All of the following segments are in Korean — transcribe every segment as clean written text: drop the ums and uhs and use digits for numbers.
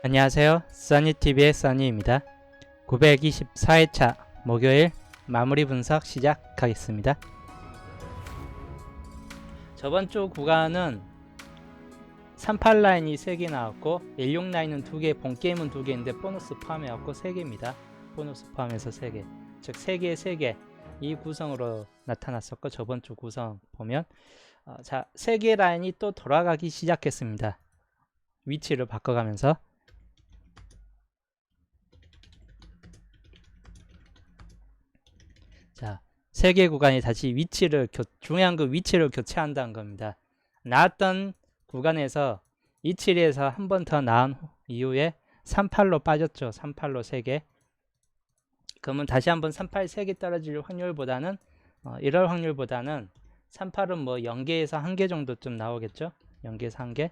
안녕하세요. 써니TV의 써니입니다. 924회차 목요일 마무리 분석 시작하겠습니다. 저번 주 구간은 38 라인이 3개 나왔고 16 라인은 2개, 본게임은 2개인데 보너스 포함해갖고 3개입니다. 보너스 포함해서 3개, 즉 3개 3개 이 구성으로 나타났었고, 저번 주 구성 보면 자, 3개 라인이 또 돌아가기 시작했습니다. 위치를 바꿔가면서. 자, 3개 구간이 다시 중요한 그 위치를 교체한다는 겁니다. 나왔던 구간에서 27에서 한 번 더 나온 이후에 38로 빠졌죠. 38로 3개. 그러면 다시 한번 38 3개 떨어질 확률보다는 이럴 확률보다는 38은 뭐 0개에서 1개 정도쯤 나오겠죠. 0개에서 1개.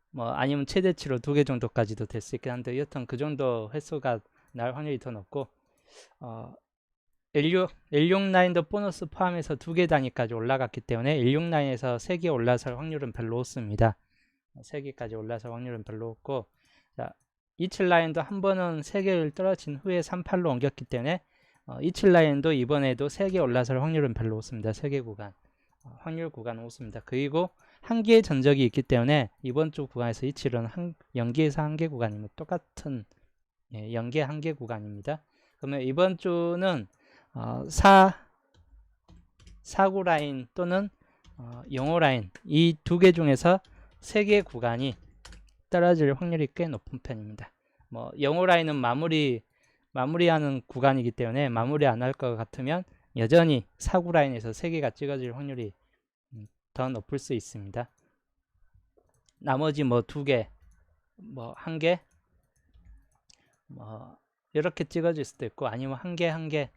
뭐 아니면 최대치로 2개 정도까지도 될 수 있긴 한데, 여튼 그 정도 횟수가 나올 확률이 더 높고, L6 라인도 보너스 포함해서 2개 단위까지 올라갔기 때문에 L6 라인에서 3개 올라설 확률은 별로 없습니다. 3개까지 올라설 확률은 별로 없고, 자, 27 라인도 한 번은 3개를 떨어진 후에 38로 옮겼기 때문에 27 라인도 이번에도 3개 올라설 확률은 별로 없습니다. 3개 구간 확률 구간은 없습니다. 그리고 1개의 전적이 있기 때문에 이번 주 구간에서 27은 0개에서 1개 구간이면 똑같은 0개 1개 구간입니다. 그러면 이번 주는 49 라인 또는 05 라인 이 2개 중에서 3개 구간이 떨어질 확률이 꽤 높은 편입니다. 뭐 05 라인은 마무리하는 구간이기 때문에 마무리 안 할 것 같으면 여전히 49 라인에서 3개가 찍어질 확률이 더 높을 수 있습니다. 나머지 뭐 2개, 뭐 1개, 뭐 이렇게 찍어질 수도 있고, 아니면 1개,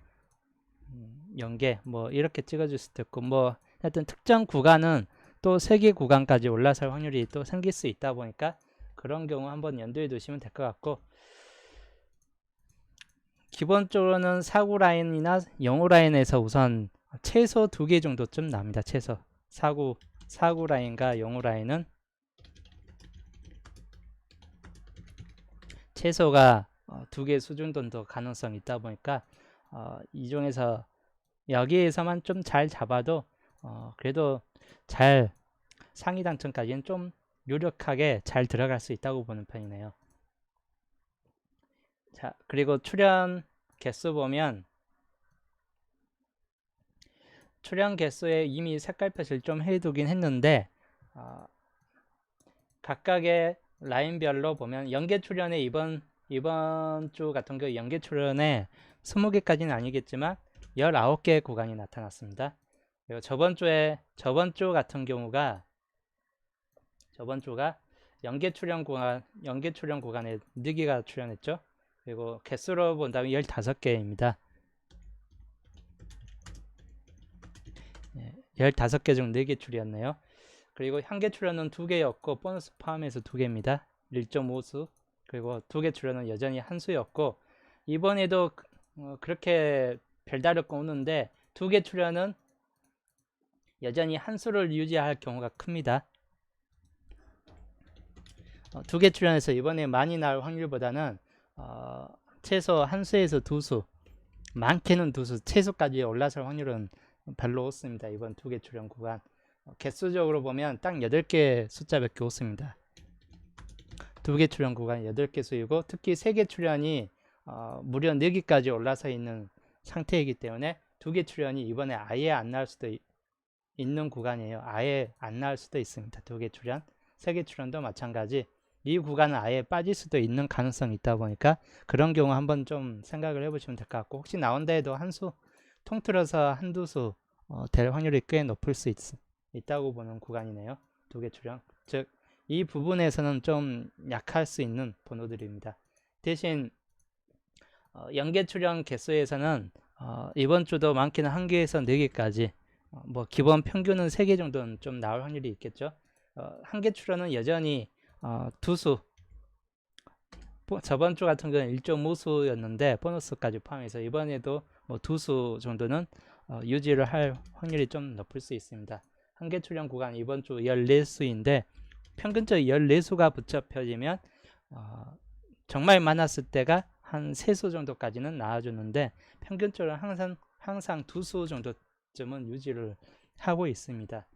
0개 뭐 이렇게 찍어줄 수도 있고, 뭐 하여튼 특정 구간은 또 3개 구간까지 올라설 확률이 또 생길 수 있다 보니까 그런 경우 한번 염두에 두시면 될 것 같고, 기본적으로는 49 라인이나 05 라인에서 우선 최소 2개 정도쯤 납니다. 최소 49 라인과 05 라인은 최소가 2개 수준 정도 가능성이 있다 보니까 이 중에서 여기에서만 좀 잘 잡아도 그래도 잘 상위 당첨까지는 좀 유력하게 잘 들어갈 수 있다고 보는 편이네요. 자, 그리고 출연 개수 보면 출연 개수에 이미 색깔표시를 좀 해두긴 했는데, 각각의 라인별로 보면 연계 출연에 이번 주 같은 경우 연계 출연에 20개까지는 아니겠지만 19개 구간이 나타났습니다. 그리고 저번 주 같은 경우가 저번 주가 연계 출연 구간에 4개가 출연했죠. 그리고 개수로 본다면 15개입니다. 15개 중 4개 출연네요. 그리고 1개 출연은 2개였고 보너스 포함해서 2개입니다. 1.5수. 그리고 2개 출연은 여전히 한 수였고, 이번에도 그렇게 별다를 거 없는데 2개 출연은 여전히 한 수를 유지할 경우가 큽니다. 2개 출연해서 이번에 많이 나올 확률보다는 최소 한 수에서 2수, 많게는 2수, 최소까지 올라설 확률은 별로 없습니다. 이번 2개 출연 구간 개수적으로 보면 딱 8개 숫자밖에 없습니다. 2개 출연 구간 8개 수이고, 특히 3개 출연이 무려 4개까지 올라서 있는 상태이기 때문에 2개 출연이 이번에 아예 안 나올 수도 있는 구간이에요. 아예 안 나올 수도 있습니다. 2개 출연, 3개 출연도 마찬가지. 이 구간은 아예 빠질 수도 있는 가능성이 있다 보니까 그런 경우 한번 좀 생각을 해보시면 될 것 같고, 혹시 나온다 해도 한 수 통틀어서 한두 수 될 확률이 꽤 높을 수 있다고 보는 구간이네요. 2개 출연. 즉 이 부분에서는 좀 약할 수 있는 번호들입니다. 대신 연계 출연 개수에서는 이번 주도 많게는 1개에서 4개까지, 뭐 기본 평균은 3개 정도는 좀 나올 확률이 있겠죠. 1개 출연은 여전히 2수, 저번 주 같은 경우는 1.5수였는데 보너스까지 포함해서 이번에도 뭐 2수 정도는 유지를 할 확률이 좀 높을 수 있습니다. 1개 출연 구간 이번 주 14수인데 평균적으로 14수가 붙잡혀지면 정말 많았을 때가 한 3수 정도까지는 나와주는데 평균적으로 항상 2수 정도쯤은 유지를 하고 있습니다.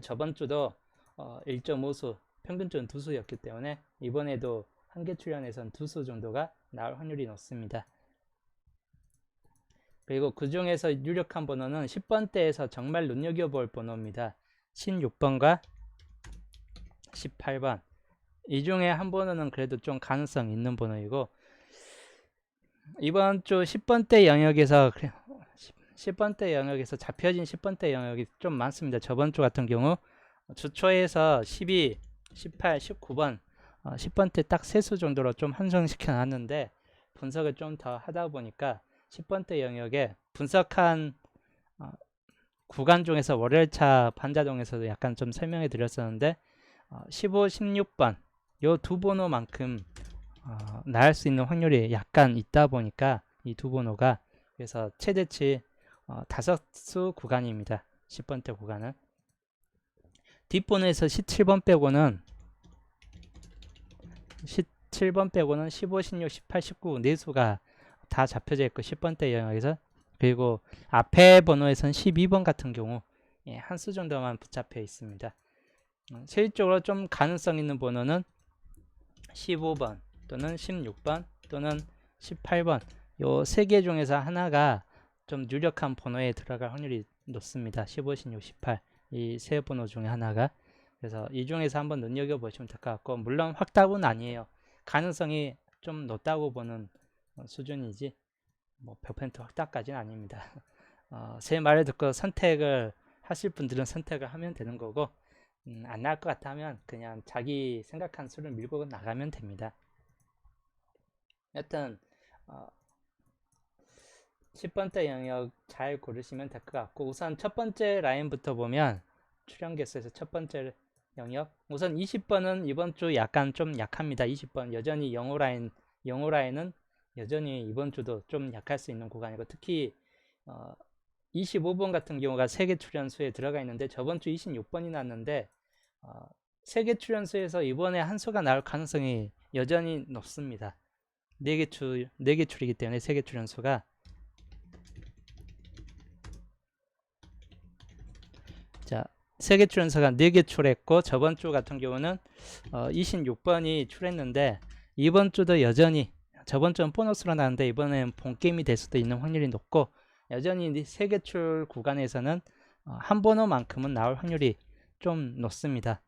저번 주도 1.5수 평균적으로 2수였기 때문에 이번에도 한계 출연에선 2수 정도가 나올 확률이 높습니다. 그리고 그 중에서 유력한 번호는 10번대에서 정말 눈여겨볼 번호입니다. 16번과 18번. 이 중에 한 번호는 그래도 좀 가능성 있는 번호이고, 이번 주 10번대 영역에서 10번대 영역에서 잡혀진 10번대 영역이 좀 많습니다. 저번 주 같은 경우 주초에서 12, 18, 19번 10번대 딱 3수 정도로 좀 한정시켜 놨는데 분석을 좀 더 하다 보니까 10번대 영역에 분석한 구간 중에서 월요일차 반자동에서도 약간 좀 설명해 드렸었는데 15, 16번 요 두 번호만큼 나올 수 있는 확률이 약간 있다 보니까 이 두 번호가 그래서 최대치 5수 구간입니다. 10번대 구간은 뒷번호에서 17번 빼고는 15, 16, 18, 19 4수가 다 잡혀져 있고 10번대 영역에서 그리고 앞에 번호에서는 12번 같은 경우 한 수 정도만 붙잡혀 있습니다. 실질적으로 좀 가능성 있는 번호는 15번 또는 16번 또는 18번 요 세 개 중에서 하나가 좀 유력한 번호에 들어갈 확률이 높습니다. 15, 16, 18 이 세 번호 중에 하나가 그래서 이 중에서 한번 눈여겨보시면 될 것 같고 물론 확답은 아니에요. 가능성이 좀 높다고 보는 수준이지 뭐 100% 확답까지는 아닙니다. 제 말을 듣고 선택을 하실 분들은 선택을 하면 되는 거고 안 나올 것 같다면 그냥 자기 생각한 수를 밀고 나가면 됩니다. 여튼 10번째 영역 잘 고르시면 될 것 같고 우선 첫 번째 라인부터 보면 출연 개수에서 첫 번째 영역 우선 20번은 이번 주 약간 좀 약합니다. 20번 여전히 영호 라인은 여전히 이번 주도 좀 약할 수 있는 구간이고 특히 25번 같은 경우가 세계 출연수에 들어가 있는데 저번 주 26번이 났는데 세계 출연수에서 이번에 한 수가 나올 가능성이 여전히 높습니다. 4개 출이기 때문에 세계 출연수가 자 세계 출연수가 4개 출했고 저번 주 같은 경우는 26번이 출했는데 이번 주도 여전히 저번 주는 보너스로 나왔는데 이번에는 본게임이 될 수도 있는 확률이 높고 여전히 세계 출 구간에서는 한 번호만큼은 나올 확률이 좀 높습니다.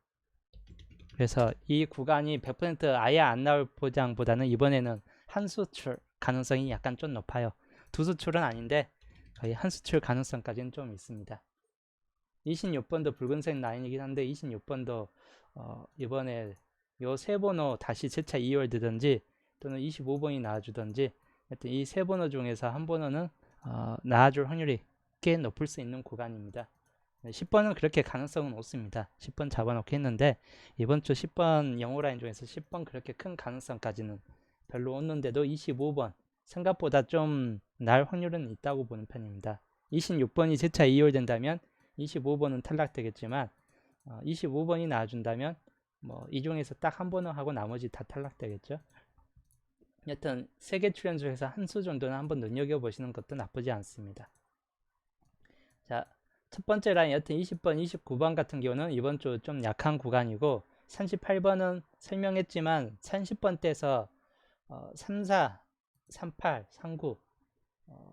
그래서 이 구간이 100% 아예 안 나올 보장보다는 이번에는 한 수출 가능성이 약간 좀 높아요. 두 수출은 아닌데 거의 한 수출 가능성까지는 좀 있습니다. 26번도 붉은색 라인이긴 한데 26번도 이번에 요 세 번호 다시 재차 2월 되든지 또는 25번이 나와주든지 하여튼 이 세 번호 중에서 한 번호는 나와줄 확률이 꽤 높을 수 있는 구간입니다. 10번은 그렇게 가능성은 없습니다. 10번 잡아놓고 했는데 이번 주 10번 영호 라인 중에서 10번 그렇게 큰 가능성까지는 별로 없는데도 25번 생각보다 좀 날 확률은 있다고 보는 편입니다. 26번이 재차 2월 된다면 25번은 탈락되겠지만 25번이 나와준다면 뭐 이 중에서 딱 한 번은 하고 나머지 다 탈락되겠죠. 여튼 세계 출연 중에서 한 수 정도는 한번 눈여겨보시는 것도 나쁘지 않습니다. 자, 첫 번째 라인 여튼 20번, 29번 같은 경우는 이번 주 좀 약한 구간이고 38번은 설명했지만 30번대에서 34, 38, 39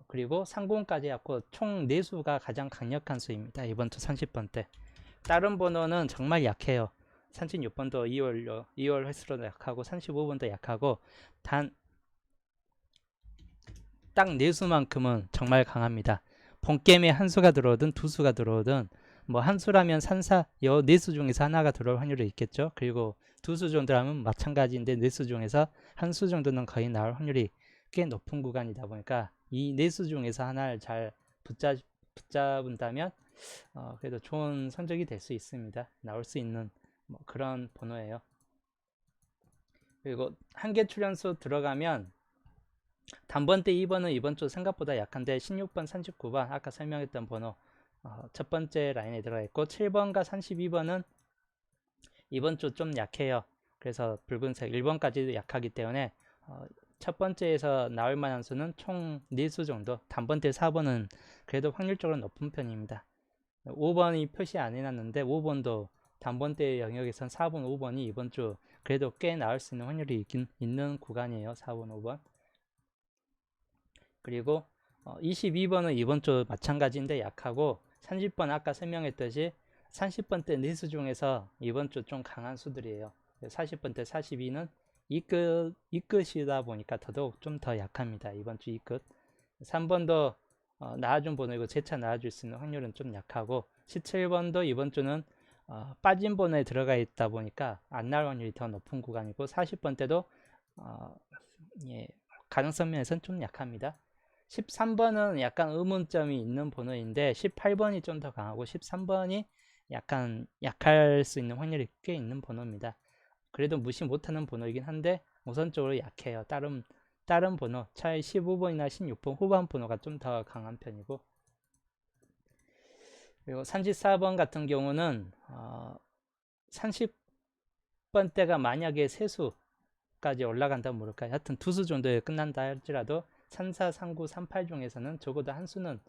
그리고 30까지 갖고 총 4수가 가장 강력한 수입니다. 이번 주 30번대 다른 번호는 정말 약해요. 36번도 2월 횟수로 약하고 35번도 약하고 단 딱 4수만큼은 정말 강합니다. 본게임에 한 수가 들어오든 두 수가 들어오든 뭐 한 수라면 요 4수 중에서 하나가 들어올 확률이 있겠죠. 그리고 두 수 정도라면 마찬가지인데 4수 중에서 한 수 정도는 거의 나올 확률이 꽤 높은 구간이다 보니까 이 4수 중에서 하나를 잘 붙잡은다면 그래도 좋은 성적이 될 수 있습니다. 나올 수 있는 뭐 그런 번호예요. 그리고 한계 출연수 들어가면 단번대 2번은 이번 주 생각보다 약한데 16번, 39번 아까 설명했던 번호 첫 번째 라인에 들어가 있고 7번과 32번은 이번 주 좀 약해요. 그래서 붉은색 1번까지도 약하기 때문에 첫 번째에서 나올 만한 수는 총 4수 정도, 단번대 4번은 그래도 확률적으로 높은 편입니다. 5번이 표시 안 해놨는데 5번도 단번대 영역에선 4번, 5번이 이번 주 그래도 꽤 나올 수 있는 확률이 있는 구간이에요. 4번, 5번. 그리고 22번은 이번 주 마찬가지인데 약하고, 30번 아까 설명했듯이 30번대 4수 중에서 이번 주 좀 강한 수들이에요. 40번대 42는 이끝이다 보니까 더더욱 좀 더 약합니다. 이번 주 이끝. 3번도 나와준 번호이고 재차 나와줄 수 있는 확률은 좀 약하고, 17번도 이번 주는 빠진 번호에 들어가 있다 보니까 안 나올 확률이 더 높은 구간이고, 40번 때도 예, 가능성 면에서는 좀 약합니다. 13번은 약간 의문점이 있는 번호인데 18번이 좀 더 강하고 13번이 약간 약할 수 있는 확률이 꽤 있는 번호입니다. 그래도 무시 못하는 번호이긴 한데 우선적으로 약해요. 다른 번호, 차라리 15번이나 16번 후반 번호가 좀 더 강한 편이고, 그리고 34번 같은 경우는 30번대가 만약에 세수까지 올라간다면 모를까요? 하여튼 2수 정도에 끝난다 할지라도 34, 39, 38 중에서는 적어도 한 수는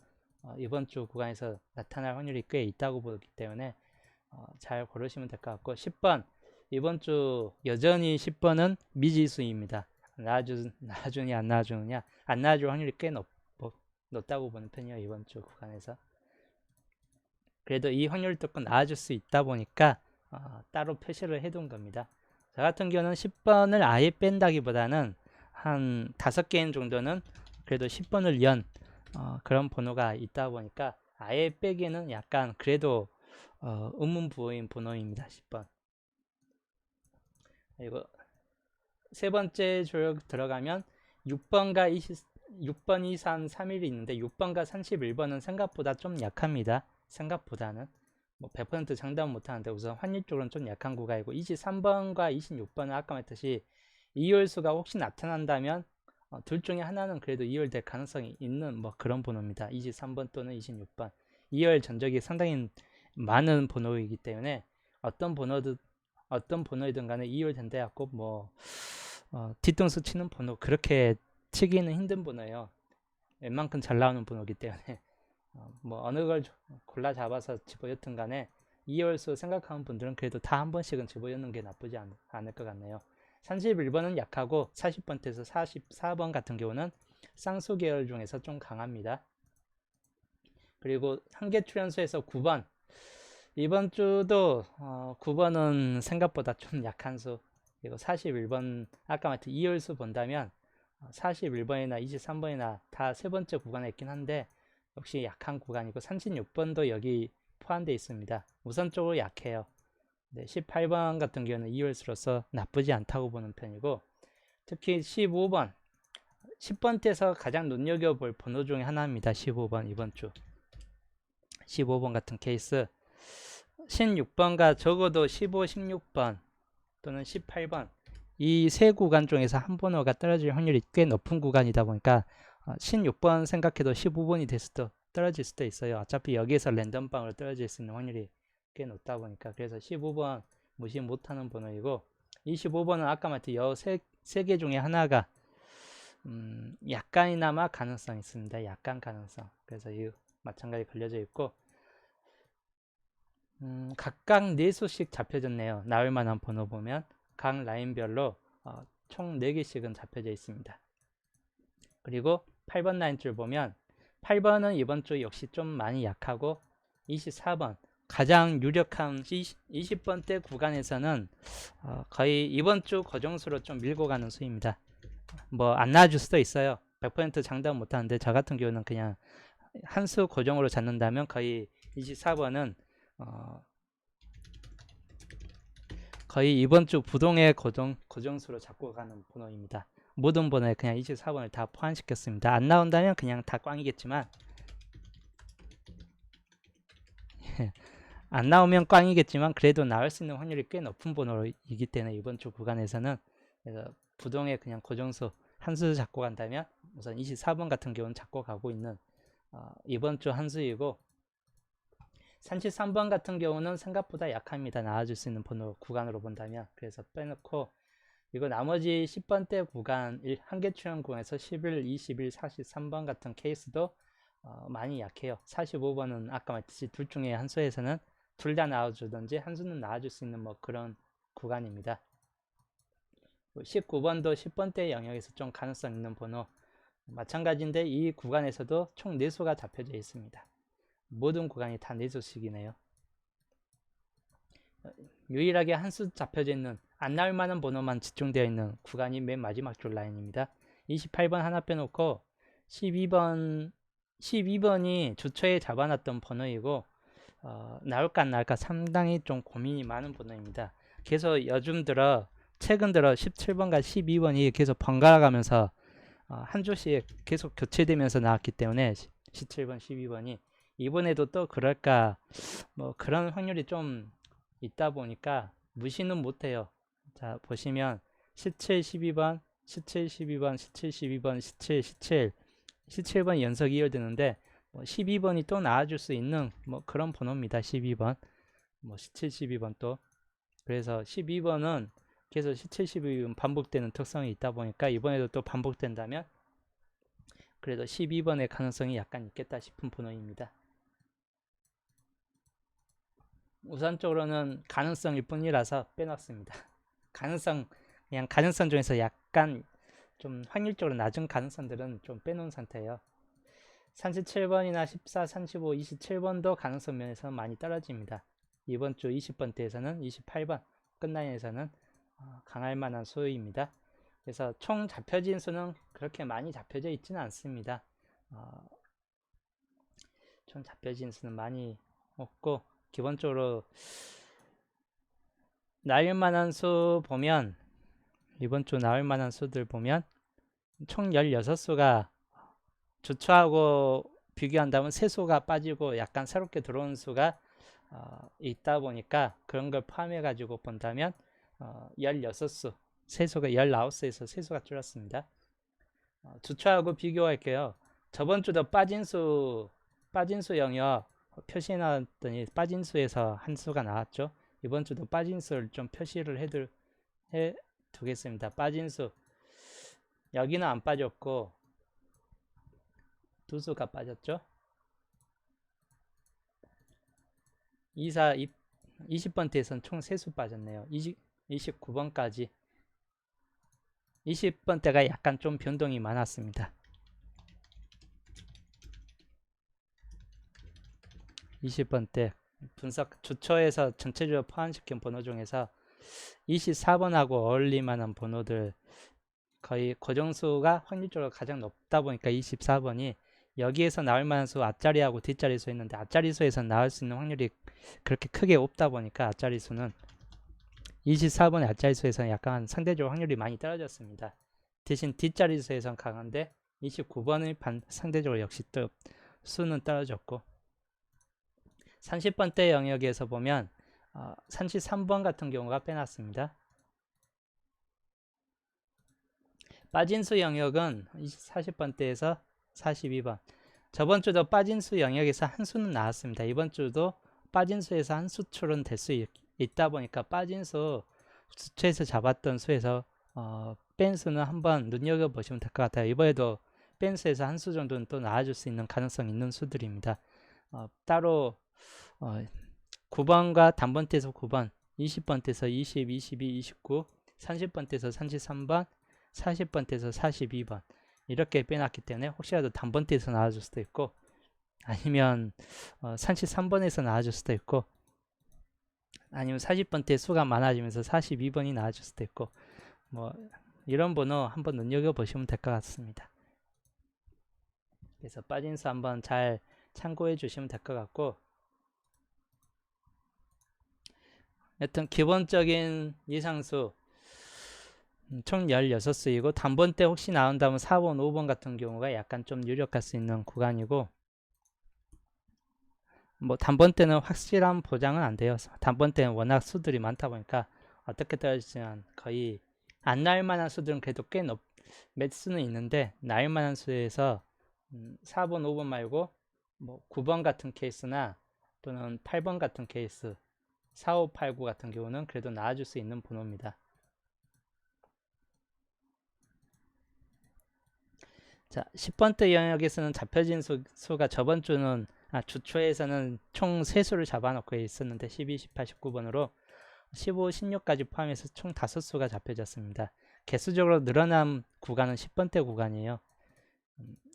이번 주 구간에서 나타날 확률이 꽤 있다고 보기 때문에 잘 고르시면 될 것 같고, 10번 이번 주 여전히 10번은 미지수입니다. 나와주니 안 나와주느냐, 안 나와줄 확률이 꽤 높다고 보는 편이에요. 이번 주 구간에서. 그래도 이 확률을 뚫고 나와줄 수 있다 보니까 따로 표시를 해둔 겁니다. 저 같은 경우는 10번을 아예 뺀다기보다는 한 5개인 정도는 그래도 10번을 연 그런 번호가 있다 보니까 아예 빼기에는 약간 그래도 의문부호인 번호입니다. 10번. 그리고 세 번째 조력 들어가면 6번과 6번, 2, 3, 3일이 있는데 6번과 31번은 생각보다 좀 약합니다. 생각보다는 뭐 100% 장담 못하는데 우선 확률적으로는 좀 약한 구간이고, 23번과 26번은 아까 말했듯이 이월수가 혹시 나타난다면 둘 중에 하나는 그래도 이월될 가능성이 있는 뭐 그런 번호입니다. 23번 또는 26번. 이월 전적이 상당히 많은 번호이기 때문에 어떤 번호이든 간에 이월된다 해갖고 뭐 뒤통수 치는 번호, 그렇게 치기는 힘든 번호예요. 웬만큼 잘 나오는 번호이기 때문에 뭐 어느 걸 골라 잡아서 집어였든 간에 2월수 생각하는 분들은 그래도 다 한 번씩은 집어넣는 게 나쁘지 않을 것 같네요. 31번은 약하고 40번대에서 44번 같은 경우는 쌍수 계열 중에서 좀 강합니다. 그리고 한계 출연수에서 9번, 이번 주도 9번은 생각보다 좀 약한 수. 그리고 41번 아까 말했던 2월수 본다면 41번이나 23번이나 다 세 번째 구간에 있긴 한데 역시 약한 구간이고, 36번도 여기 포함되어 있습니다. 우선적으로 약해요. 네, 18번 같은 경우는 2월수로서 나쁘지 않다고 보는 편이고, 특히 15번 10번대에서 가장 눈여겨볼 번호 중에 하나입니다. 15번 이번 주 15번 같은 케이스, 16번과 적어도 15, 16번 또는 18번 이 세 구간 중에서 한 번호가 떨어질 확률이 꽤 높은 구간이다 보니까 16번 생각해도 15번이 될 수도 떨어질 수도 있어요. 어차피 여기에서 랜덤방으로 떨어질 수 있는 확률이 꽤 높다 보니까. 그래서 15번 무시 못하는 번호이고, 25번은 아까 말했듯이 세 개 중에 하나가 약간이나마 가능성이 있습니다. 약간 가능성. 그래서 이 마찬가지 걸려져 있고, 각각 4수씩 잡혀졌네요. 나올 만한 번호 보면 각 라인별로 총 4개씩은 잡혀져 있습니다. 그리고 8번 라인 줄 보면 8번은 이번 주 역시 좀 많이 약하고, 24번 가장 유력한 20번대 구간에서는 거의 이번 주 고정수로 좀 밀고 가는 수입니다. 뭐 안 나와줄 수도 있어요. 100% 장담 못하는데 저 같은 경우는 그냥 한 수 고정으로 잡는다면 거의 24번은 거의 이번 주 부동의 고정수로 잡고 가는 번호입니다. 모든 번호에 그냥 24번을 다 포함시켰습니다. 안 나온다면 그냥 다 꽝이겠지만 안 나오면 꽝이겠지만 그래도 나올 수 있는 확률이 꽤 높은 번호이기 때문에 이번 주 구간에서는, 그래서 부동의 그냥 고정수 한 수 잡고 간다면 우선 24번 같은 경우는 잡고 가고 있는 이번 주 한 수이고, 33번 같은 경우는 생각보다 약합니다. 나와줄 수 있는 번호 구간으로 본다면. 그래서 빼놓고 이거 나머지 10번대 구간, 한계 출현 구간에서 11, 21, 43번 같은 케이스도 많이 약해요. 45번은 아까 말했듯이 둘 중에 한 수에서는 둘 다 나와주든지 한 수는 나와줄 수 있는 뭐 그런 구간입니다. 19번도 10번대 영역에서 좀 가능성 있는 번호 마찬가지인데 이 구간에서도 총 4수가 잡혀져 있습니다. 모든 구간이 다 4수씩이네요. 유일하게 한 수 잡혀져 있는 안 나올 만한 번호만 집중되어 있는 구간이 맨 마지막 줄 라인입니다. 28번 하나 빼놓고 12번이 주초에 잡아놨던 번호이고 나올까 안 나올까 상당히 좀 고민이 많은 번호입니다. 계속 요즘 들어 최근 들어 17번과 12번이 계속 번갈아 가면서 한 조씩 계속 교체되면서 나왔기 때문에 17번, 12번이 이번에도 또 그럴까 뭐 그런 확률이 좀 있다 보니까 무시는 못해요. 자 보시면 17, 12번, 17, 12번, 17, 12번, 17, 17, 17번 연속 이어지는데 뭐 12번이 또 나와줄 수 있는 뭐 그런 번호입니다. 12번, 뭐 17, 12번 또 그래서 12번은 계속 17, 12번 반복되는 특성이 있다 보니까 이번에도 또 반복된다면 그래도 12번의 가능성이 약간 있겠다 싶은 번호입니다. 우선적으로는 가능성일 뿐이라서 빼놨습니다. 그냥 가능성 중에서 약간 좀 확률적으로 낮은 가능성들은 좀 빼놓은 상태예요. 37번이나 14, 35, 27번도 가능성 면에서 많이 떨어집니다. 이번 주 20번대에서는 28번 끝라인에서는 강할 만한 수입니다. 그래서 총 잡혀진 수는 그렇게 많이 잡혀져 있지는 않습니다. 총 잡혀진 수는 많이 없고 기본적으로 나올 만한 수 보면 이번 주 나올 만한 수들 보면 총 16수가 주초하고 비교한다면 3수가 빠지고 약간 새롭게 들어온 수가 있다 보니까 그런 걸 포함해 가지고 본다면 16수 3수가 19수에서 3수가 줄었습니다. 주초하고 비교할게요. 저번 주도 빠진 수 영역 표시해 놨더니 빠진 수에서 한 수가 나왔죠. 이번 주도 빠진 수를 좀 표시를 해 두겠습니다. 빠진 수 여기는 안 빠졌고 2수가 빠졌죠. 20번대에서는 총 3수 빠졌네요. 29번까지 20번대가 약간 좀 변동이 많았습니다. 20번대 분석 주초에서 전체적으로 포함시킨 번호 중에서 24번하고 어울릴 만한 번호들 거의 고정수가 확률적으로 가장 높다 보니까 24번이 여기에서 나올 만한 수 앞자리하고 뒷자리 수 있는데 앞자리 수에서 나올 수 있는 확률이 그렇게 크게 없다 보니까 앞자리 수는 24번의 앞자리 수에서는 약간 상대적으로 확률이 많이 떨어졌습니다. 대신 뒷자리 수에서는 강한데 29번의 상대적으로 역시 또 수는 떨어졌고 30번대 영역에서 보면 33번 같은 경우가 빼놨습니다. 빠진 수 영역은 40번대에서 42번 저번 주도 빠진 수 영역에서 한 수는 나왔습니다. 이번 주도 빠진 수에서 한 수출은 될 수 있다 보니까 빠진 수 주체에서 잡았던 수에서 뺀 수는 한번 눈여겨보시면 될 것 같아요. 이번에도 뺀 수에서 한 수 정도는 또 나와줄 수 있는 가능성 있는 수들입니다. 따로 9번과 단번대에서 9번 20번대에서 20, 22, 29 30번대에서 33번 40번대에서 42번 이렇게 빼놨기 때문에 혹시라도 단번대에서 나와줄 수도 있고 아니면 33번에서 나와줄 수도 있고 아니면 40번대 수가 많아지면서 42번이 나와줄 수도 있고 뭐 이런 번호 한번 눈여겨보시면 될 것 같습니다. 그래서 빠진 수 한번 잘 참고해 주시면 될 것 같고 여튼 기본적인 예상수 총 16수이고 단번대 혹시 나온다면 4번, 5번 같은 경우가 약간 좀 유력할 수 있는 구간이고 뭐 단번대는 확실한 보장은 안 돼요. 단번대는 워낙 수들이 많다 보니까 어떻게 떨어지지만 거의 안 나올 만한 수들은 그래도 꽤 몇 수는 있는데 나올 만한 수에서 4번, 5번 말고 뭐 9번 같은 케이스나 또는 8번 같은 케이스 4589 같은 경우는 그래도 나와줄 수 있는 번호입니다. 자, 10번대 영역에서는 잡혀진 수가 저번 주초에서는 총 3수를 잡아놓고 있었는데 12, 18, 19번으로 15, 16까지 포함해서 총 5수가 잡혀졌습니다. 개수적으로 늘어난 구간은 10번대 구간이에요.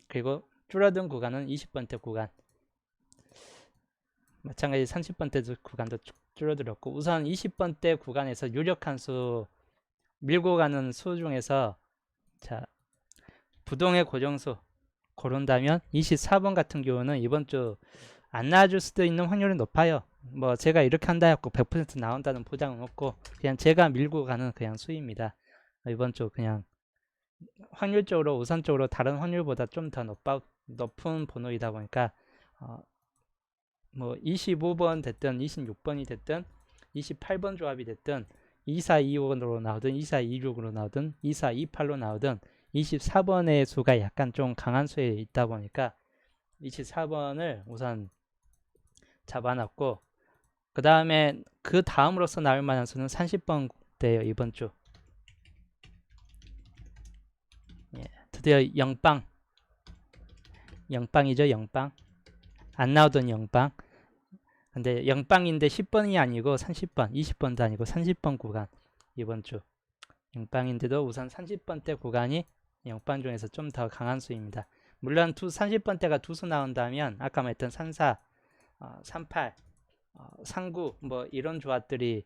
그리고 줄어든 구간은 20번대 구간. 마찬가지 30번대 구간도 줄어들었고, 우선 20번대 구간에서 유력한 수, 밀고 가는 수 중에서 자, 부동의 고정수 고른다면 24번 같은 경우는 이번 주 안 나와줄 수도 있는 확률이 높아요. 뭐 제가 이렇게 한다 해갖고 100% 나온다는 보장은 없고 그냥 제가 밀고 가는 그냥 수입니다. 이번 주 그냥 확률적으로 우선적으로 다른 확률보다 좀 더 높은 번호이다 보니까 뭐 25번 됐든 26번이 됐든 28번 조합이 됐든 2425으로 나오든 2426으로 나오든 2428로 나오든 24번의 수가 약간 좀 강한 수에 있다 보니까 24번을 우선 잡아놨고, 그 다음에 그 다음으로서 나올 만한 수는 30번대예요. 이번 주. 예, 드디어 영빵이죠. 영빵. 안 나오던 영빵. 근데 영빵인데 10번이 아니고 30번, 20번도 아니고 30번 구간. 이번 주. 영빵인데도 우선 30번대 구간이 영빵 중에서 좀 더 강한 수입니다. 물론 30번대가 두 수 나온다면 아까 말했던 34, 38, 39 뭐 이런 조합들이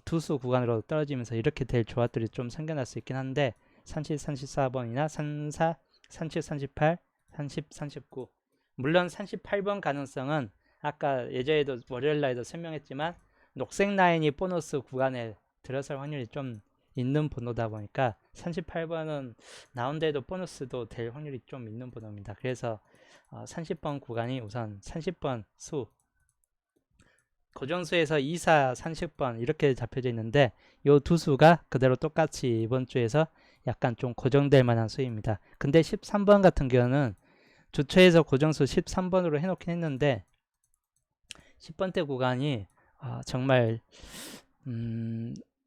두수 구간으로 떨어지면서 이렇게 될 조합들이 좀 생겨날 수 있긴 한데 30, 34번이나 34, 37, 38, 30, 39 물론 38번 가능성은 아까 예전에도 월요일날에도 설명했지만 녹색 라인이 보너스 구간에 들어설 확률이 좀 있는 번호다 보니까 38번은 나온데도 보너스도 될 확률이 좀 있는 번호입니다. 그래서 30번 구간이 우선 30번 수 고정수에서 24, 30번 이렇게 잡혀져 있는데 이 두 수가 그대로 똑같이 이번 주에서 약간 좀 고정될 만한 수입니다. 근데 13번 같은 경우는 주초에서 고정수 13번으로 해놓긴 했는데 10번대 구간이 정말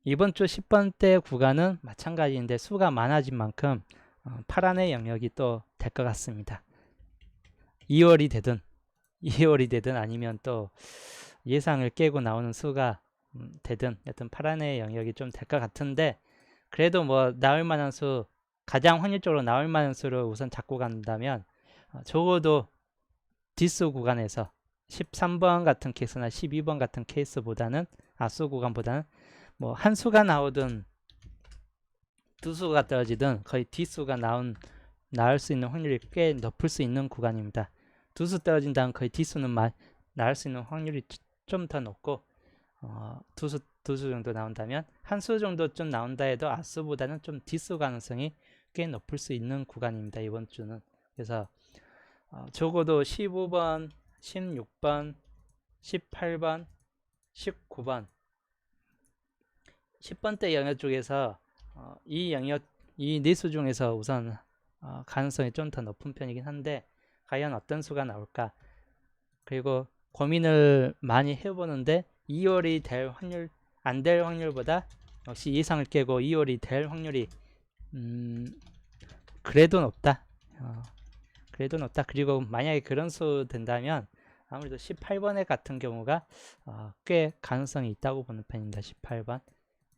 이번 주 10번대 구간은 마찬가지인데 수가 많아진 만큼 파란의 영역이 또 될 것 같습니다. 2월이 되든 아니면 또 예상을 깨고 나오는 수가 되든 여튼 파란의 영역이 좀 될 것 같은데 그래도 뭐 나올 만한 수 가장 확률적으로 나올 만한 수를 우선 잡고 간다면 적어도 뒷수 구간에서 13번 같은 케이스나 12번 같은 케이스보다는 앞수 구간보다는 뭐 한 수가 나오든 두 수가 떨어지든 거의 뒷수가 나올 수 있는 확률이 꽤 높을 수 있는 구간입니다. 두 수 떨어진다면 거의 뒷수는 나올 수 있는 확률이 좀 더 높고 두 수 정도 나온다면 한 수 정도 좀 나온다 해도 앞수보다는 좀 뒷수 가능성이 꽤 높을 수 있는 구간입니다. 이번 주는. 그래서 적어도 15번, 16번, 18번, 19번 10번대 영역 쪽에서 이 네 수 중에서 우선 가능성이 좀 더 높은 편이긴 한데 과연 어떤 수가 나올까 그리고 고민을 많이 해보는데 2월이 될 확률 안 될 확률보다 역시 예상을 깨고 2월이 될 확률이 그래도 높다. 그래도 높다. 그리고 만약에 그런 수 된다면 아무래도 18번에 같은 경우가 꽤 가능성이 있다고 보는 편입니다. 18번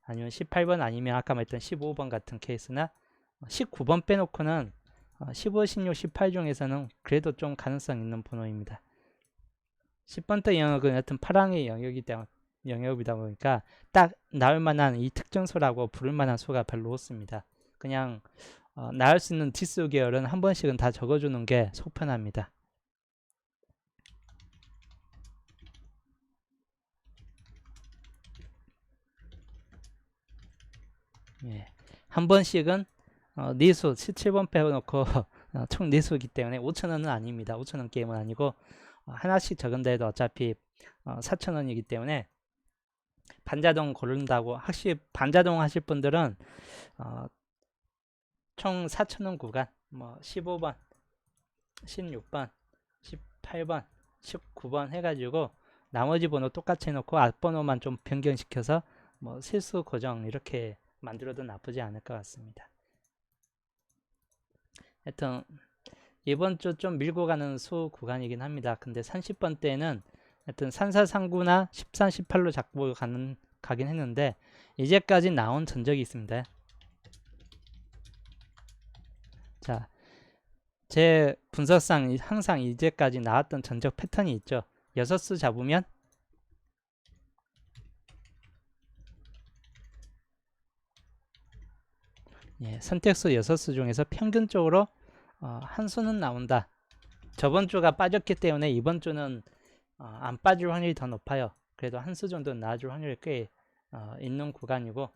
아니면 18번 아니면 아까 말했던 15번 같은 케이스나 19번 빼놓고는 15, 16, 18 중에서는 그래도 좀 가능성 있는 번호입니다. 10번대 영역은 여튼 파랑의 영역이다 보니까 딱 나올 만한 이 특정수라고 부를 만한 수가 별로 없습니다. 그냥 나올 수 있는 뒷수 계열은 한 번씩은 다 적어주는 게 속편합니다. 예. 한 번씩은 니수 17번 빼놓고 총 니수이기 때문에 5,000원은 아닙니다. 5,000원 게임은 아니고 하나씩 적은다 해도 어차피 4,000원이기 때문에 반자동 고른다고 확실히 반자동 하실 분들은 총 4,000원 구간 뭐 15번, 16번, 18번, 19번 해가지고 나머지 번호 똑같이 해놓고 앞번호만 좀 변경시켜서 뭐 실수 고정 이렇게 만들어도 나쁘지 않을 것 같습니다. 하여튼 이번 주 좀 밀고 가는 수 구간이긴 합니다. 근데 30번 때는 하여튼 3439나 14, 18로 잡고 가긴 했는데 이제까지 나온 전적이 있습니다. 자, 제 분석상 항상 이제까지 나왔던 전적 패턴이 있죠. 6수 잡으면 선택수 6수 중에서 평균적으로 한 수는 나온다. 저번 주가 빠졌기 때문에 이번 주는 안 빠질 확률이 더 높아요. 그래도 한 수 정도는 나와줄 확률이 꽤 있는 구간이고,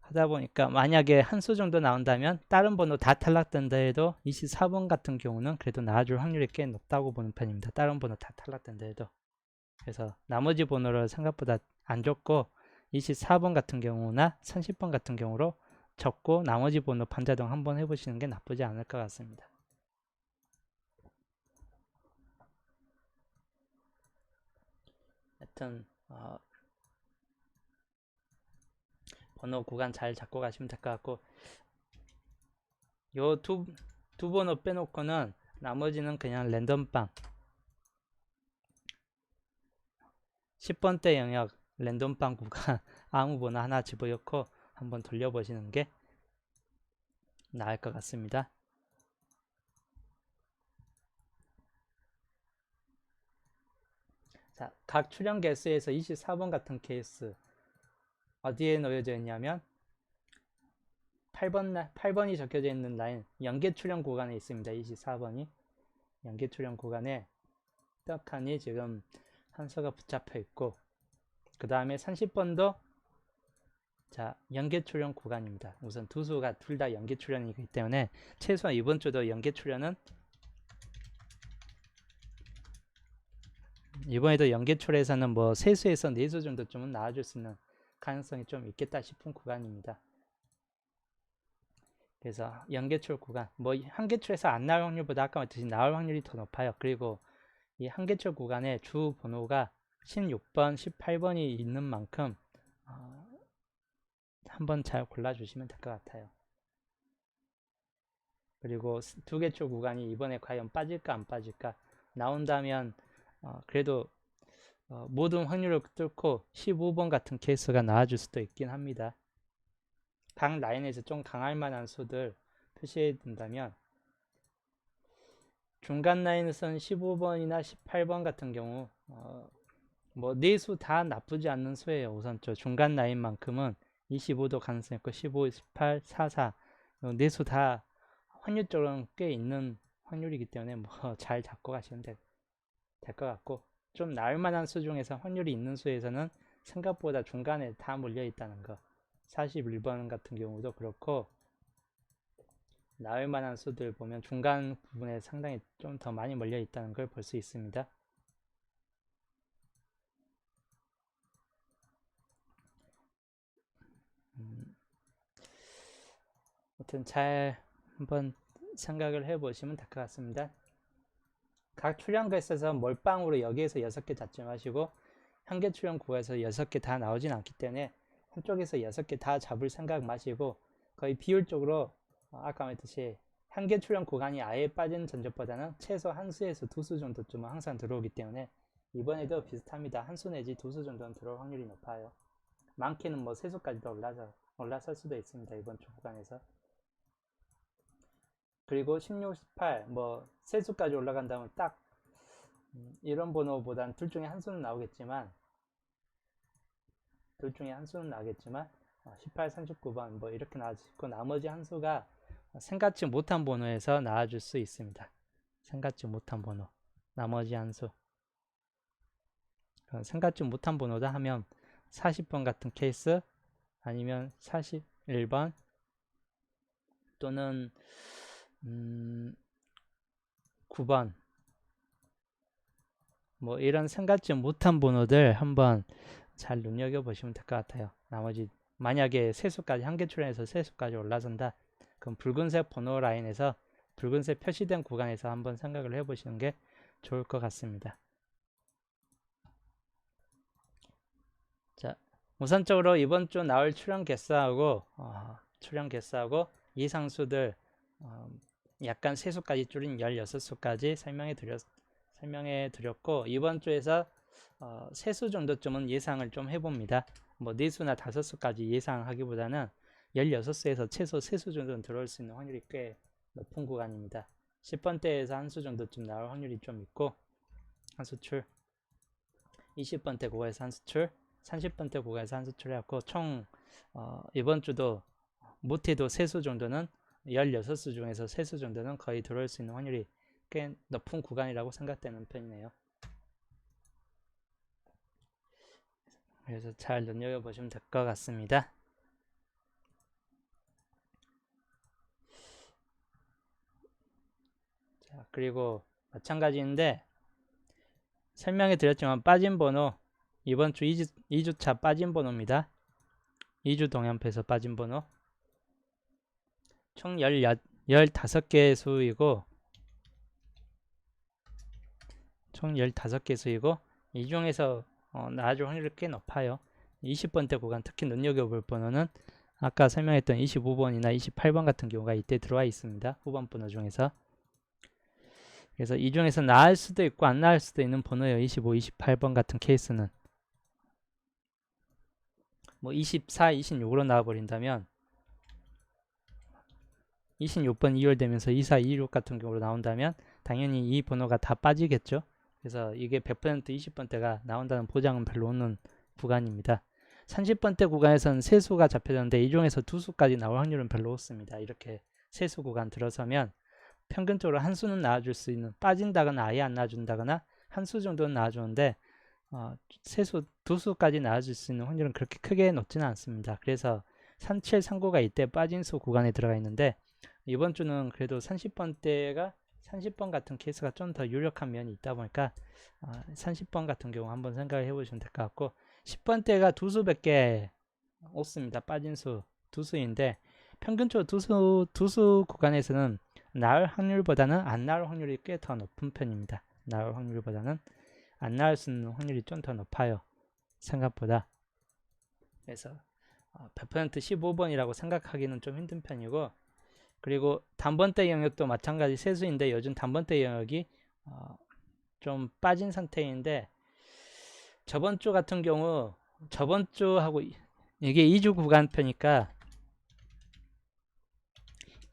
하다 보니까 만약에 한 수 정도 나온다면 다른 번호 다 탈락된다 해도 24번 같은 경우는 그래도 나와줄 확률이 꽤 높다고 보는 편입니다. 다른 번호 다 탈락된다 해도. 그래서 나머지 번호를 생각보다 안 줬고 24번 같은 경우나 30번 같은 경우로 적고 나머지 번호 반자동 한번 해보시는 게 나쁘지 않을 것 같습니다. 하여튼 번호 구간 잘 잡고 가시면 될 것 같고, 요 두 번호 빼놓고는 나머지는 그냥 랜덤빵 10번대 영역 랜덤빵 구간 아무 번호 하나 집어넣고 한번 돌려보시는 게 나을 것 같습니다. 자, 각 출연 개수에서 24번 같은 케이스 어디에 놓여져 있냐면 8번이 적혀져 있는 라인 연계 출연 구간에 있습니다. 24번이 연계 출연 구간에 떡하니 지금 한 수가 붙잡혀 있고, 그 다음에 30번도 자 연계 출연 구간입니다. 우선 두 수가 둘 다 연계 출연이기 때문에 최소한 이번 주도 연계 출연은 이번에도 연계 출에서는 뭐 3수에서 4수 정도쯤은 나와줄 수 있는 가능성이 좀 있겠다 싶은 구간입니다. 그래서 연계출 구간, 뭐 한계출에서 안 나올 확률보다 아까 말했듯이 나올 확률이 더 높아요. 그리고 이 한계출 구간에 주 번호가 16번, 18번이 있는 만큼 한번 잘 골라주시면 될 것 같아요. 그리고 두 개출 구간이 이번에 과연 빠질까 안 빠질까 나온다면 그래도 모든 확률을 뚫고 15번 같은 케이스가 나와줄 수도 있긴 합니다. 각 라인에서 좀 강할 만한 수들 표시해 둔다면 중간 라인에서는 15번이나 18번 같은 경우 뭐 네 수 다 나쁘지 않는 수예요. 우선 저 중간 라인만큼은 25도 가능성이 있고 15, 18, 44 네 수 다 확률적으로는 꽤 있는 확률이기 때문에 뭐 잘 잡고 가시면 될 것 같고, 좀 나을 만한 수 중에서 확률이 있는 수에서는 생각보다 중간에 다 몰려 있다는 거, 41번 같은 경우도 그렇고 나을 만한 수들 보면 중간 부분에 상당히 좀 더 많이 몰려 있다는 걸 볼 수 있습니다. 아무튼 잘 한번 생각을 해 보시면 될 것 같습니다. 각 출연구에 있어서 몰빵으로 여기에서 6개 잡지 마시고 한 개 출연 구에서 6개 다 나오진 않기 때문에 한쪽에서 6개 다 잡을 생각 마시고 거의 비율적으로 아까 말했듯이 한 개 출연 구간이 아예 빠진 전적보다는 최소 한 수에서 두 수 정도쯤은 항상 들어오기 때문에 이번에도 비슷합니다. 한 수 내지 두 수 정도는 들어올 확률이 높아요. 많게는 뭐 세 수까지도 올라설 수도 있습니다. 이번 주 구간에서. 그리고 16, 18, 뭐 세 수까지 올라간다면 딱 이런 번호보단 둘 중에 한 수는 나오겠지만 18, 39번 뭐 이렇게 나와주고 나머지 한 수가 생각지 못한 번호에서 나와줄 수 있습니다. 생각지 못한 번호 나머지 한 수 생각지 못한 번호다 하면 40번 같은 케이스 아니면 41번 또는 9번 뭐 이런 생각지 못한 번호들 한번 잘 눈여겨보시면 될 것 같아요. 나머지 만약에 세수까지 한 개 출연해서 세수까지 올라선다 그럼 붉은색 번호 라인에서 붉은색 표시된 구간에서 한번 생각을 해보시는 게 좋을 것 같습니다. 우선적으로 이번 주 나올 출현 개수하고 예상수들 약간 세수까지 줄인 16수까지 설명해 드렸고, 이번 주에서 세수 정도쯤은 예상을 좀 해봅니다. 뭐 4수나 5수까지 예상하기보다는 16수에서 최소 3수 정도는 들어올 수 있는 확률이 꽤 높은 구간입니다. 10번대에서 한 수 정도쯤 나올 확률이 좀 있고, 한 수출, 20번대 구간에서 한 수출, 30번대 구간에서 한 수출 해갖고 총 이번 주도 못해도 3수 정도는 16수 중에서 3수 정도는 거의 들어올 수 있는 확률이 꽤 높은 구간이라고 생각되는 편이네요. 그래서 잘 눈여겨보시면 될 것 같습니다. 자, 그리고 마찬가지인데 설명해 드렸지만 빠진 번호, 이번 주 2주차 빠진 번호입니다. 2주 동향표에서 빠진 번호 총 15개의 수이고 이 중에서 나아질 확률이 꽤 높아요. 20번대 구간, 특히 눈여겨볼 번호는 아까 설명했던 25번이나 28번 같은 경우가 이때 들어와 있습니다. 후반 번호 중에서. 그래서 이 중에서 나을 수도 있고 안 나을 수도 있는 번호예요. 25, 28번 같은 케이스는 뭐 24, 26으로 나와버린다면 26번 2월 되면서 24, 26 같은 경우로 나온다면 당연히 이 번호가 다 빠지겠죠. 그래서 이게 100% 20번대가 나온다는 보장은 별로 없는 구간입니다. 30번대 구간에서는 세수가 잡혀졌는데 이 중에서 2수까지 나올 확률은 별로 없습니다. 이렇게 세수 구간 들어서면 평균적으로 한 수는 나와줄 수 있는, 빠진다거나 아예 안 나와준다거나 한 수 정도는 나와주는데 세수 2수까지 나와줄 수 있는 확률은 그렇게 크게 높지는 않습니다. 그래서 37, 39가 이때 빠진 수 구간에 들어가 있는데 이번 주는 그래도 30번 같은 케이스가 좀 더 유력한 면이 있다 보니까 30번 같은 경우 한번 생각을 해보시면 될 것 같고, 10번대가 2수밖에 없습니다. 빠진 수 2수인데 평균적으로 2수 구간에서는 나올 확률보다는 안 나올 확률이 꽤 더 높은 편입니다. 나올 확률보다는 안 나올 수 있는 확률이 좀 더 높아요. 생각보다. 그래서 100% 15번이라고 생각하기는 좀 힘든 편이고, 그리고 단번대 영역도 마찬가지 세수인데 요즘 단번대 영역이 좀 빠진 상태인데, 저번 주 같은 경우 저번 주하고 이게 2주 구간표니까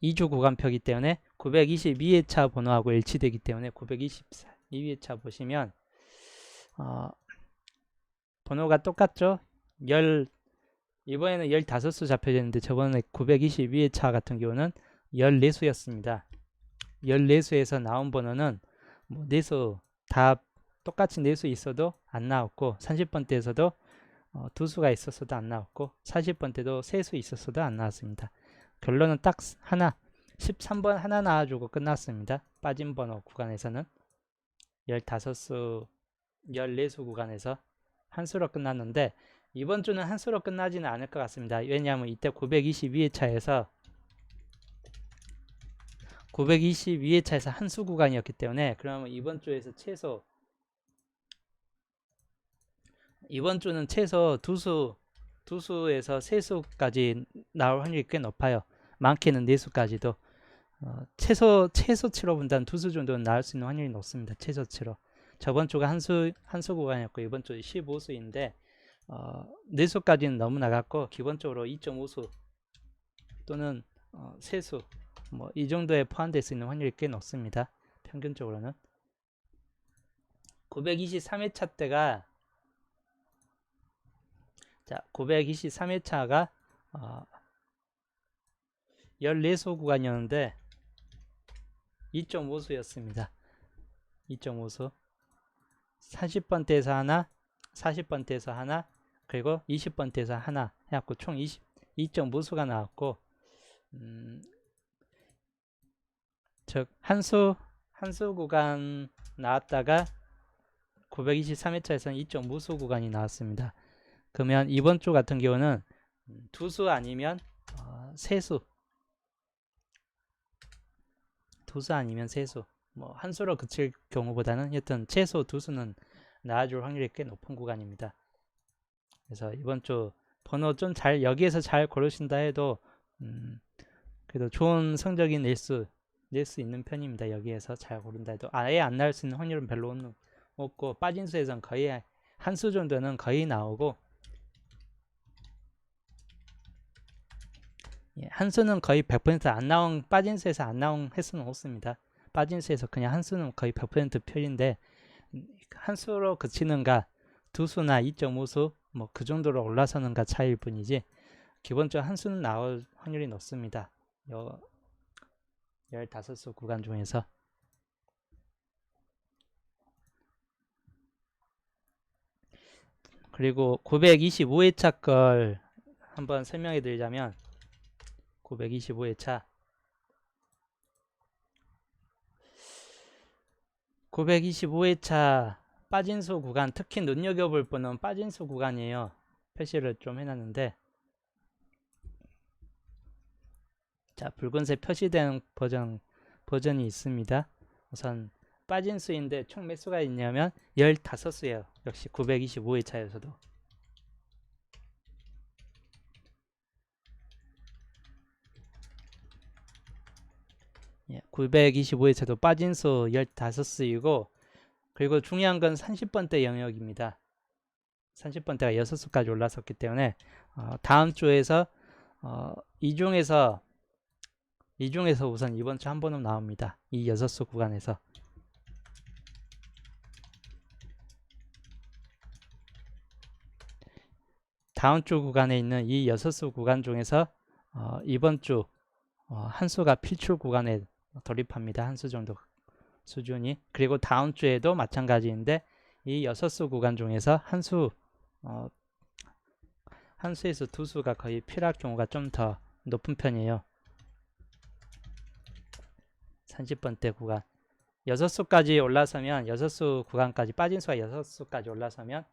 2주 구간표이기 때문에 922회차 번호하고 일치되기 때문에 922회차 보시면 번호가 똑같죠. 이번에는 15수 잡혀졌는데 저번에 922회차 같은 경우는 14수였습니다. 14수에서 나온 번호는 뭐 4수 다 똑같이 4수 있어도 안 나왔고, 30번대에서도 2수가 있었어도 안 나왔고, 40번대도 3수 있었어도 안 나왔습니다. 결론은 딱 하나, 13번 하나 나와주고 끝났습니다. 빠진 번호 구간에서는 15수, 14수 구간에서 한 수로 끝났는데 이번 주는 한 수로 끝나지는 않을 것 같습니다. 왜냐하면 이때 922회차에서 한 수 구간이었기 때문에, 그러면 이번 주에서 최소 이번 주는 최소 2수에서 3수까지 나올 확률이 꽤 높아요. 많게는 4수까지도 최소치로 본다면 2수 정도는 나올 수 있는 확률이 높습니다. 최소치로. 저번 주가 한 수 구간이었고 이번 주 15수인데 4수까지는 너무 나갔고, 기본적으로 2.5수 또는 3수 뭐 이 정도에 포함될 수 있는 확률이 꽤 높습니다. 평균적으로는. 923회차 때가 923회차가 14수 구간이었는데 2.5수였습니다. 2.5수. 30번대에서 하나, 40번대에서 하나, 그리고 20번대에서 하나 해갖고 총 2.5수가 나왔고, 즉 한수 구간 나왔다가 923회차에서는 2.5수 구간이 나왔습니다. 그러면 이번 주 같은 경우는 2수 아니면 3수, 2수 아니면 3수, 뭐 한 수로 그칠 경우보다는 여튼 최소 2수는 나와줄 확률이 꽤 높은 구간입니다. 그래서 이번 주 번호 좀 잘 여기에서 잘 고르신다 해도 그래도 좋은 성적이 낼 수 있는 편입니다. 여기에서 잘 고른다 해도 아예 안 나올 수 있는 확률은 별로 없고 빠진 수에선 거의 한 수 정도는 거의 나오고 한 수는 거의 100% 안 나온 빠진 수에서 안 나온 횟수는 없습니다. 빠진 수에서 그냥 한 수는 거의 100% 표인데 한 수로 그치는가 두 수나 2.5수 뭐 그 정도로 올라서는가 차이일 뿐이지 기본적으로 한 수는 나올 확률이 높습니다. 15수 구간 중에서. 그리고 925회차 걸 한번 설명해 드리자면 925회차 925회차 빠진수 구간, 특히 눈여겨볼 분은 빠진수 구간이에요. 표시를 좀 해놨는데 자, 붉은색 표시된 버전이 있습니다. 우선 빠진 수인데 총 몇 수가 있냐면 15수예요. 역시 925회차에서도. 예, 925회차도 빠진 수 15수이고 그리고 중요한 건 30번대 영역입니다. 30번대가 6수까지 올라섰기 때문에 다음 주에서 이 중에서 우선 이번 주 한 번은 나옵니다. 이 6수 구간에서. 다음 주 구간에 있는 이 6수 구간 중에서 이번 주 한 수가 필출 구간에 돌입합니다. 한 수 정도 수준이. 그리고 다음 주에도 마찬가지인데 이 6수 구간 중에서 한 수에서 두 수가 거의 필요할 경우가 좀 더 높은 편이에요. 30번대 구간 6수까지 올라서면 6수 구간까지 빠진 수가 6수까지 올라서면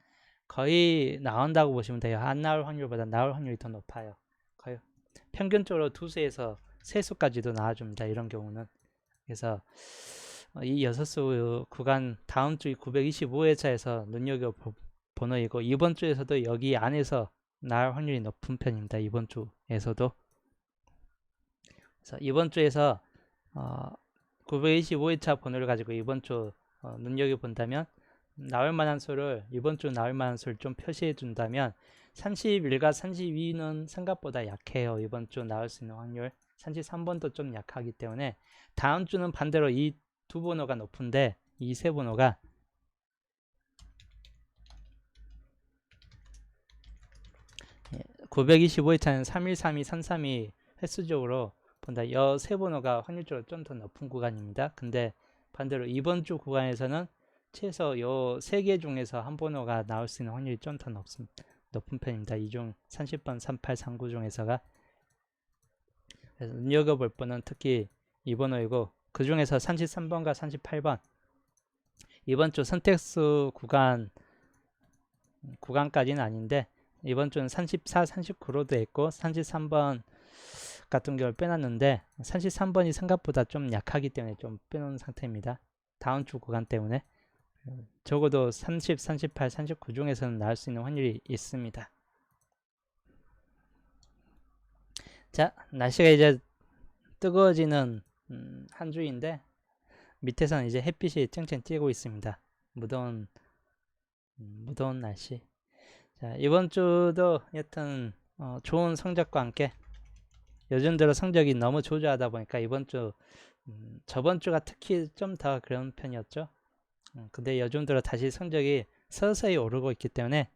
거의 나온다고 보시면 돼요. 안 나올 확률보다 나올 확률이 더 높아요. 거의 평균적으로 2수에서 3수까지도 나와줍니다. 이런 경우는. 그래서 이 6수 구간 다음 주 925회차에서 눈여겨보너이고 이번 주에서도 여기 안에서 나올 확률이 높은 편입니다. 이번 주에서도. 그래서 이번 주에서 925회차 번호를 가지고 이번 주 눈여겨본다면 나올 만한 수를 이번 주 나올 만한 수를 좀 표시해 준다면 31과 32는 생각보다 약해요. 이번 주 나올 수 있는 확률 33번도 좀 약하기 때문에 다음 주는 반대로 이 두 번호가 높은데 이 세 번호가 925회차는 3132, 332 횟수적으로 본다. 이 세 번호가 확률적으로 좀 더 높은 구간입니다. 근데 반대로 이번 주 구간에서는 최소 요 세 개 중에서 한 번호가 나올 수 있는 확률이 좀 더 높은 편입니다. 이 중 30번, 38, 39 중에서가. 그래서 눈여겨볼 분은 특히 이 번호이고 그 중에서 33번과 38번 이번 주 선택수 구간까지는 아닌데 이번 주는 34, 39로도 했고 33번 같은 경우를 빼놨는데 33번이 생각보다 좀 약하기 때문에 좀 빼놓은 상태입니다. 다음 주 구간 때문에 적어도 30, 38, 39 중에서는 나올 수 있는 확률이 있습니다. 자, 날씨가 이제 뜨거워지는 한 주인데 밑에서는 이제 햇빛이 쨍쨍 띄고 있습니다. 무더운 날씨. 자, 이번 주도 여튼 좋은 성적과 함께 요즘 들어 성적이 너무 조조하다 보니까 이번 주 저번 주가 특히 좀 더 그런 편이었죠. 근데 요즘 들어 다시 성적이 서서히 오르고 있기 때문에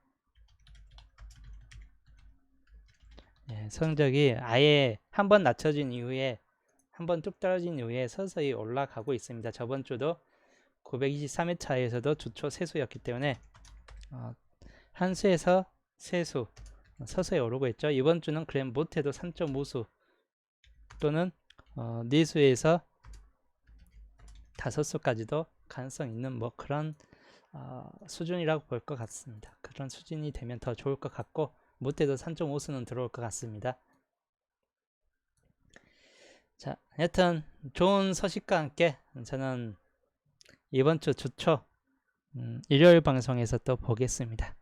성적이 아예 한번 낮춰진 이후에 한번 뚝 떨어진 이후에 서서히 올라가고 있습니다. 저번 주도 923회차에서도 주초 세수였기 때문에 한 수에서 세수 서서히 오르고 있죠. 이번 주는 그램 못해도 3.5수 또는 네 수에서 5수까지도 가능성 있는 뭐 그런 수준이라고 볼 것 같습니다. 그런 수준이 되면 더 좋을 것 같고 못해도 3.5수는 들어올 것 같습니다. 자, 여튼 좋은 소식과 함께 저는 이번 주 주초 일요일 방송에서 또 보겠습니다.